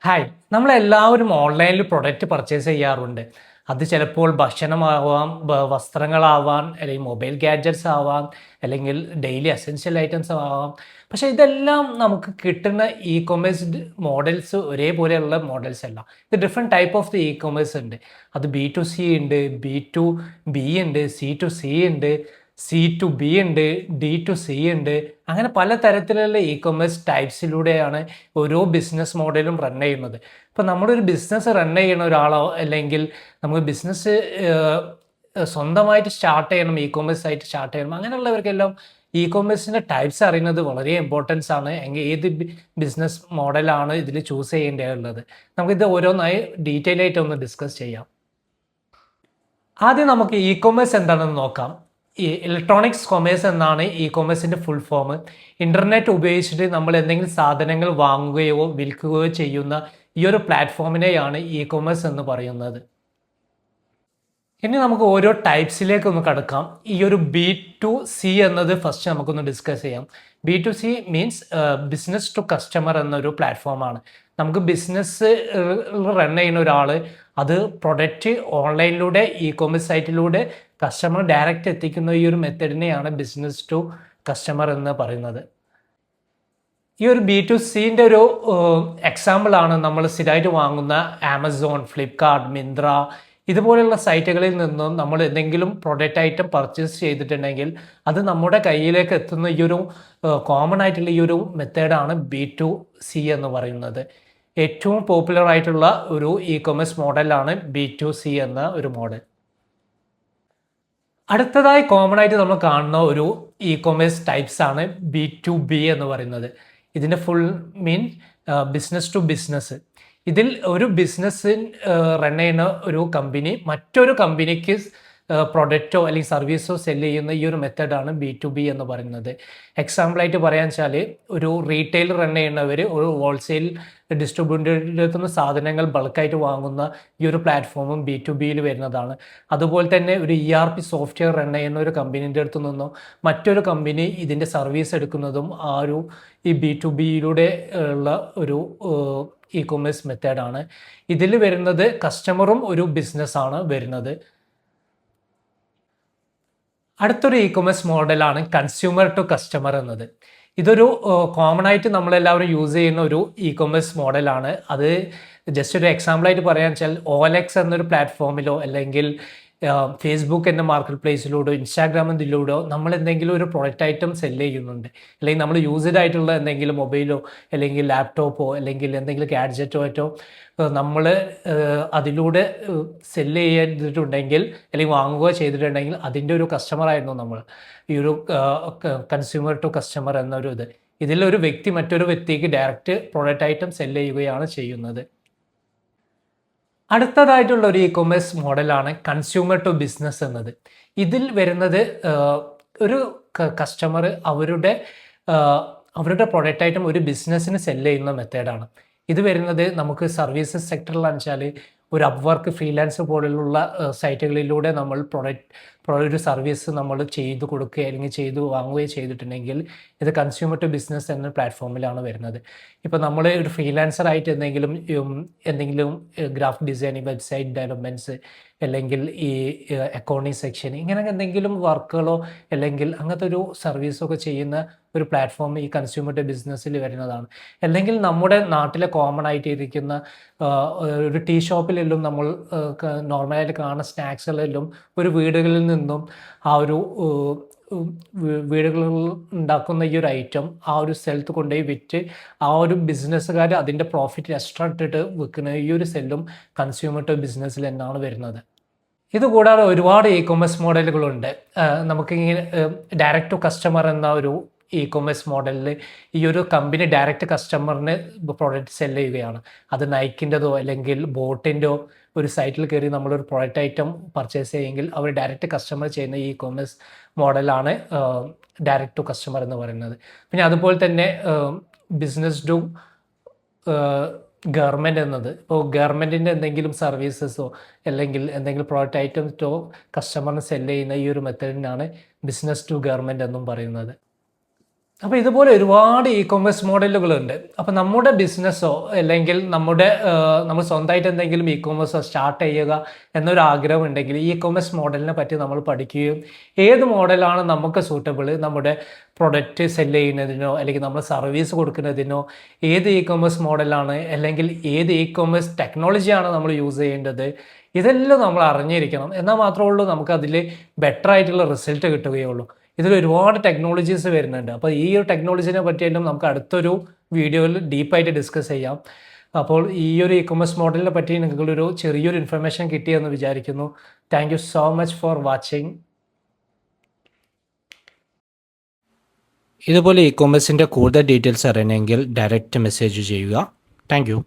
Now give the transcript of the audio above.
Hi, നമ്മളെല്ലാവരും ഓൺലൈനിൽ product purchase ചെയ്യാറുണ്ട്. അത് ചിലപ്പോൾ ഭക്ഷണമാവാം, വസ്ത്രങ്ങളാവാം, അല്ലെങ്കിൽ മൊബൈൽ ഗാഡ്ജറ്റ്സ് ആവാം, അല്ലെങ്കിൽ ഡെയിലി എസെൻഷ്യൽ ഐറ്റംസ് ആവാം. പക്ഷേ ഇതെല്ലാം നമുക്ക് കിട്ടുന്ന ഇ കൊമേഴ്സ് മോഡൽസ് ഒരേപോലെയുള്ള മോഡൽസ് അല്ല. ഇത് different type of the E commerce ഉണ്ട്. അത് ബി ടു സി ഉണ്ട്, ബി ടു ബി ഉണ്ട്, സി ടു സി ഉണ്ട്, സി ടു ബി ഉണ്ട്, ഡി ടു സി ഉണ്ട്. അങ്ങനെ പല തരത്തിലുള്ള ഇ കൊമേഴ്സ് ടൈപ്സിലൂടെയാണ് ഓരോ ബിസിനസ് മോഡലും റൺ ചെയ്യുന്നത്. ഇപ്പോൾ നമ്മളൊരു ബിസിനസ് റൺ ചെയ്യുന്ന ഒരാളോ അല്ലെങ്കിൽ നമുക്ക് ബിസിനസ് സ്വന്തമായിട്ട് സ്റ്റാർട്ട് ചെയ്യണം, ഇ കൊമേഴ്സ് ആയിട്ട് സ്റ്റാർട്ട് ചെയ്യണം, അങ്ങനെയുള്ളവർക്കെല്ലാം ഇ കൊമേഴ്സിൻ്റെ ടൈപ്സ് അറിയുന്നത് വളരെ ഇമ്പോർട്ടൻസ് ആണ്. എങ്കിൽ ഏത് ബിസിനസ് മോഡലാണ് ഇതിൽ ചൂസ് ചെയ്യേണ്ടതുള്ളത്. നമുക്കിത് ഓരോന്നായി ഡീറ്റെയിൽ ആയിട്ട് ഒന്ന് ഡിസ്കസ് ചെയ്യാം. ആദ്യം നമുക്ക് ഇ കൊമേഴ്സ് എന്താണെന്ന് നോക്കാം. ഈ ഇലക്ട്രോണിക്സ് കൊമേഴ്സ് എന്നാണ് ഇ കൊമേഴ്സിൻ്റെ ഫുൾ ഫോം. ഇൻ്റർനെറ്റ് ഉപയോഗിച്ചിട്ട് നമ്മൾ എന്തെങ്കിലും സാധനങ്ങൾ വാങ്ങുകയോ വിൽക്കുകയോ ചെയ്യുന്ന ഈ ഒരു പ്ലാറ്റ്ഫോമിനെയാണ് ഇ കൊമേഴ്സ് എന്ന് പറയുന്നത്. ഇനി നമുക്ക് ഓരോ ടൈപ്സിലേക്ക് ഒന്ന് കടക്കാം. ഈ ഒരു ബി ടു സി എന്നത് ഫസ്റ്റ് നമുക്കൊന്ന് ഡിസ്കസ് ചെയ്യാം. B to C means business to customer എന്നൊരു പ്ലാറ്റ്ഫോമാണ്. നമുക്ക് ബിസിനസ് റൺ ചെയ്യുന്ന ഒരാൾ അത് പ്രൊഡക്റ്റ് ഓൺലൈനിലൂടെ ഇ കൊമേഴ്സ് സൈറ്റിലൂടെ കസ്റ്റമർ ഡയറക്റ്റ് എത്തിക്കുന്ന ഈ ഒരു മെത്തഡിനെയാണ് ബിസിനസ് ടു കസ്റ്റമർ എന്ന് പറയുന്നത്. ഈ ഒരു ബി ടു സിൻ്റെ ഒരു എക്സാമ്പിളാണ് നമ്മൾ സ്ഥിരമായിട്ട് വാങ്ങുന്ന ആമസോൺ, ഫ്ലിപ്കാർട്ട്, മിന്ത്ര ഇതുപോലെയുള്ള സൈറ്റുകളിൽ നിന്നും നമ്മൾ എന്തെങ്കിലും പ്രൊഡക്റ്റ് ഐറ്റം പർച്ചേസ് ചെയ്തിട്ടുണ്ടെങ്കിൽ അത് നമ്മുടെ കയ്യിലേക്ക് എത്തുന്ന ഈ ഒരു കോമൺ ആയിട്ടുള്ള ഈ ഒരു മെത്തേഡാണ് ബി ടു സി എന്ന് പറയുന്നത്. ഏറ്റവും പോപ്പുലർ ആയിട്ടുള്ള ഒരു ഇ കൊമേഴ്സ് മോഡലാണ് ബി ടു സി എന്ന ഒരു മോഡൽ. അടുത്തതായി കോമൺ ആയിട്ട് നമ്മൾ കാണുന്ന ഒരു ഇ കൊമേഴ്സ് ടൈപ്സ് ആണ് ബി ടു ബി എന്ന് പറയുന്നത്. ഇതിൻ്റെ full mean business to business. ഇതിൽ ഒരു ബിസിനസ് റൺ ചെയ്യുന്ന ഒരു കമ്പനി മറ്റൊരു കമ്പനിക്ക് പ്രൊഡക്റ്റോ അല്ലെങ്കിൽ സർവീസോ സെല് ചെയ്യുന്ന ഈ ഒരു മെത്തേഡാണ് ബി ടു ബി എന്ന് പറയുന്നത്. എക്സാമ്പിളായിട്ട് പറയാൻ വെച്ചാൽ ഒരു റീറ്റെയിൽ റൺ ചെയ്യുന്നവർ ഒരു ഹോൾസെയിൽ ഡിസ്ട്രിബ്യൂട്ടറിൻ്റെ അടുത്ത് നിന്ന് സാധനങ്ങൾ ബൾക്കായിട്ട് വാങ്ങുന്ന ഈ ഒരു പ്ലാറ്റ്ഫോമും ബി ടു ബിയിൽ വരുന്നതാണ്. അതുപോലെ തന്നെ ഒരു ERP സോഫ്റ്റ്വെയർ റൺ ചെയ്യുന്ന ഒരു കമ്പനീൻ്റെ അടുത്ത് നിന്നും മറ്റൊരു കമ്പനി ഇതിൻ്റെ സർവീസ് എടുക്കുന്നതും ആ ഒരു ഈ ബി ടു ബിയിലൂടെ ഉള്ള ഒരു ഇ കൊമേഴ്സ് മെത്തേഡാണ്. ഇതിൽ വരുന്നത് കസ്റ്റമറും ഒരു ബിസിനസ്സാണ് വരുന്നത്. അടുത്തൊരു ഇ കൊമേഴ്സ് മോഡലാണ് കൺസ്യൂമർ ടു കസ്റ്റമർ എന്നത്. ഇതൊരു കോമൺ ആയിട്ട് നമ്മളെല്ലാവരും യൂസ് ചെയ്യുന്ന ഒരു ഇ കൊമേഴ്സ് മോഡലാണ്. അത് ജസ്റ്റ് ഒരു എക്സാമ്പിളായിട്ട് പറയാൻ വെച്ചാൽ OLX എന്നൊരു പ്ലാറ്റ്ഫോമിലോ അല്ലെങ്കിൽ ഫേസ്ബുക്ക് എന്ന മാർക്കറ്റ് പ്ലേസിലൂടെ ഇൻസ്റ്റാഗ്രാം ഇതിലൂടെ നമ്മൾ എന്തെങ്കിലും ഒരു പ്രൊഡക്റ്റ് ഐറ്റം സെല്ല് ചെയ്യുന്നുണ്ട്, അല്ലെങ്കിൽ നമ്മൾ യൂസ്ഡ് ആയിട്ടുള്ള എന്തെങ്കിലും മൊബൈലോ അല്ലെങ്കിൽ ലാപ്ടോപ്പോ അല്ലെങ്കിൽ എന്തെങ്കിലും ഗാഡ്ജറ്റോ ആയിട്ടോ നമ്മൾ അതിലൂടെ സെല്ല് ചെയ്തിട്ടുണ്ടെങ്കിൽ അല്ലെങ്കിൽ വാങ്ങുകയോ ചെയ്തിട്ടുണ്ടെങ്കിൽ അതിൻ്റെ ഒരു കസ്റ്റമറായിരുന്നു നമ്മൾ. ഈ ഒരു കൺസ്യൂമർ ടു കസ്റ്റമർ എന്നൊരു ഇതിലൊരു വ്യക്തി മറ്റൊരു വ്യക്തിക്ക് ഡയറക്റ്റ് പ്രൊഡക്റ്റ് ഐറ്റം സെല്ല് ചെയ്യുകയാണ് ചെയ്യുന്നത്. അടുത്തതായിട്ടുള്ള ഒരു ഇ കൊമേഴ്സ് മോഡലാണ് കൺസ്യൂമർ ടു ബിസിനസ് എന്നത്. ഇതിൽ വരുന്നത് ഒരു കസ്റ്റമർ അവരുടെ പ്രൊഡക്റ്റ് ഐറ്റം ഒരു ബിസിനസ്സിന് സെല്ല് ചെയ്യുന്ന മെത്തേഡാണ്. ഇത് വരുന്നത് നമുക്ക് സർവീസസ് സെക്ടറിലാണെന്ന് വെച്ചാൽ ഒരു അപ്വർക്ക്, ഫ്രീലാൻസ് പോലുള്ള സൈറ്റുകളിലൂടെ നമ്മൾ ഒരു സർവീസ് നമ്മൾ ചെയ്തു കൊടുക്കുക അല്ലെങ്കിൽ ചെയ്തു വാങ്ങുകയോ ചെയ്തിട്ടുണ്ടെങ്കിൽ ഇത് കൺസ്യൂമർ ടു ബിസിനസ് എന്ന പ്ലാറ്റ്ഫോമിലാണ് വരുന്നത്. ഇപ്പോൾ നമ്മൾ ഒരു ഫ്രീലാൻസറായിട്ട് എന്തെങ്കിലും ഗ്രാഫിക് ഡിസൈനിങ്, വെബ്സൈറ്റ് ഡെവലപ്മെൻറ്റ്സ് അല്ലെങ്കിൽ ഈ അക്കൗണ്ടിങ് സെക്ഷൻ ഇങ്ങനെ എന്തെങ്കിലും വർക്കുകളോ അല്ലെങ്കിൽ അങ്ങനത്തെ ഒരു സർവീസൊക്കെ ചെയ്യുന്ന ഒരു പ്ലാറ്റ്ഫോം ഈ കൺസ്യൂമർ ടു ബിസിനസ്സിൽ വരുന്നതാണ്. അല്ലെങ്കിൽ നമ്മുടെ നാട്ടിലെ കോമൺ ആയിട്ട് ഇരിക്കുന്ന ഒരു ടീ ഷോപ്പിലെല്ലാം നമ്മൾ നോർമലായിട്ട് കാണുന്ന സ്നാക്സുകളെല്ലാം ഒരു വീടുകളിൽ നിന്നും ആ ഒരു വീടുകളിൽ ഉണ്ടാക്കുന്ന ഈ ഒരു ഐറ്റം ആ ഒരു സ്ഥലത്ത് കൊണ്ടുപോയി വിറ്റ് ആ ഒരു ബിസിനസ്സുകാർ അതിൻ്റെ പ്രോഫിറ്റ് എക്സ്ട്രാ ഇട്ടിട്ട് വിൽക്കുന്ന ഈ ഒരു സെല്ലും കൺസ്യൂമർ ടു ബിസിനസ്സിൽ എന്നാണ് വരുന്നത്. ഇതുകൂടാതെ ഒരുപാട് ഇ കൊമേഴ്സ് മോഡലുകളുണ്ട്. നമുക്കിങ്ങനെ ഡയറക്റ്റ് ടു കസ്റ്റമർ എന്ന ഒരു ഇ കൊമേഴ്സ് മോഡലിൽ ഈ ഒരു കമ്പനി ഡയറക്റ്റ് കസ്റ്റമറിന് പ്രോഡക്റ്റ് സെല്ല് ചെയ്യുകയാണ്. അത് നൈക്കിൻ്റെതോ അല്ലെങ്കിൽ ബോട്ടിൻ്റെയോ ഒരു സൈറ്റിൽ കയറി നമ്മളൊരു പ്രോഡക്റ്റ് ഐറ്റം പർച്ചേസ് ചെയ്യുമെങ്കിൽ അവർ ഡയറക്റ്റ് കസ്റ്റമർ ചെയ്യുന്ന ഇ കൊമേഴ്സ് മോഡലാണ് ഡയറക്റ്റ് ടു കസ്റ്റമർ എന്ന് പറയുന്നത്. പിന്നെ അതുപോലെ തന്നെ ബിസിനസ് ടു ഗവൺമെൻറ് എന്നത്, ഇപ്പോൾ ഗവൺമെൻറ്റിൻ്റെ എന്തെങ്കിലും സർവീസസോ അല്ലെങ്കിൽ എന്തെങ്കിലും പ്രോഡക്റ്റ് ഐറ്റംസോ കസ്റ്റമറിന് സെല്ല് ചെയ്യുന്ന ഈ ഒരു മെത്തേഡിനാണ് ബിസിനസ് ടു ഗവൺമെൻറ് എന്നും പറയുന്നത്. അപ്പോൾ ഇതുപോലെ ഒരുപാട് ഇ കൊമേഴ്സ് മോഡലുകളുണ്ട്. അപ്പോൾ നമ്മുടെ ബിസിനസ്സോ അല്ലെങ്കിൽ നമ്മൾ സ്വന്തമായിട്ട് എന്തെങ്കിലും ഇ കൊമേഴ്സോ സ്റ്റാർട്ട് ചെയ്യുക എന്നൊരു ആഗ്രഹം ഉണ്ടെങ്കിൽ ഇ കൊമേഴ്സ് മോഡലിനെ പറ്റി നമ്മൾ പഠിക്കുകയും ഏത് മോഡലാണ് നമുക്ക് സൂട്ടബിൾ, നമ്മുടെ പ്രൊഡക്റ്റ് സെല് ചെയ്യുന്നതിനോ അല്ലെങ്കിൽ നമ്മൾ സർവീസ് കൊടുക്കുന്നതിനോ ഏത് ഇ കൊമേഴ്സ് മോഡലാണ് അല്ലെങ്കിൽ ഏത് ഇ കൊമേഴ്സ് ടെക്നോളജിയാണ് നമ്മൾ യൂസ് ചെയ്യേണ്ടത്, ഇതെല്ലാം നമ്മൾ അറിഞ്ഞിരിക്കണം. എന്നാൽ മാത്രമേ ഉള്ളൂ നമുക്കതിൽ ബെറ്റർ ആയിട്ടുള്ള റിസൾട്ട് കിട്ടുകയുള്ളൂ. ഇതിൽ ഒരുപാട് ടെക്നോളജീസ് വരുന്നുണ്ട്. അപ്പോൾ ഈ ഒരു ടെക്നോളജീനെ പറ്റിയെല്ലാം നമുക്ക് അടുത്തൊരു വീഡിയോയിൽ ഡീപ്പായിട്ട് ഡിസ്കസ് ചെയ്യാം. അപ്പോൾ ഈ ഒരു ഇ കൊമേഴ്സ് മോഡലിനെ പറ്റി നിങ്ങൾക്കൊരു ചെറിയൊരു ഇൻഫർമേഷൻ കിട്ടിയെന്ന് വിചാരിക്കുന്നു. Thank you so much for watching. ഇതുപോലെ ഇ കൊമേഴ്സിൻ്റെ കൂടുതൽ ഡീറ്റെയിൽസ് അറിയണമെങ്കിൽ ഡയറക്റ്റ് മെസ്സേജ് ചെയ്യുക. Thank you.